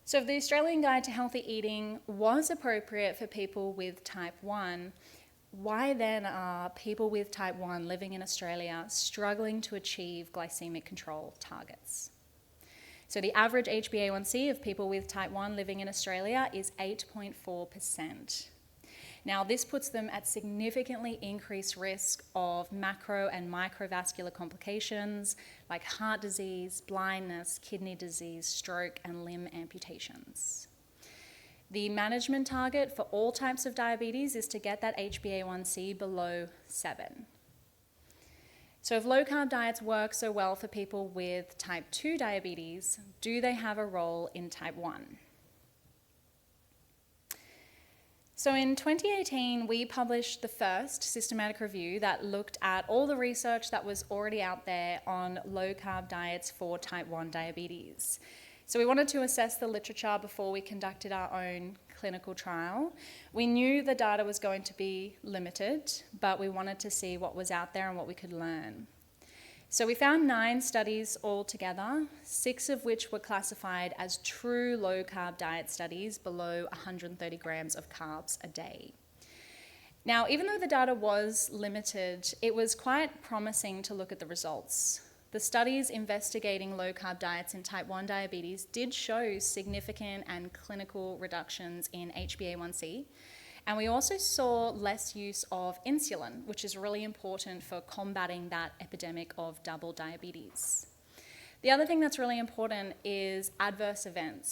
So if the Australian Guide to Healthy Eating was appropriate for people with type 1, why then are people with type 1 living in Australia struggling to achieve glycemic control targets? So the average HbA₁C of people with type 1 living in Australia is 8.4%. Now, this puts them at significantly increased risk of macro and microvascular complications like heart disease, blindness, kidney disease, stroke, and limb amputations. The management target for all types of diabetes is to get that HbA₁C below 7. So if low-carb diets work so well for people with type 2 diabetes, do they have a role in type 1? So in 2018, we published the first systematic review that looked at all the research that was already out there on low-carb diets for type 1 diabetes. So we wanted to assess the literature before we conducted our own clinical trial. We knew the data was going to be limited, but we wanted to see what was out there and what we could learn. So we found 9 studies altogether, 6 of which were classified as true low-carb diet studies below 130 grams of carbs a day. Now, even though the data was limited, it was quite promising to look at the results. The studies investigating low-carb diets in type 1 diabetes did show significant and clinical reductions in HbA₁C, and we also saw less use of insulin, which is really important for combating that epidemic of double diabetes. The other thing that's really important is adverse events.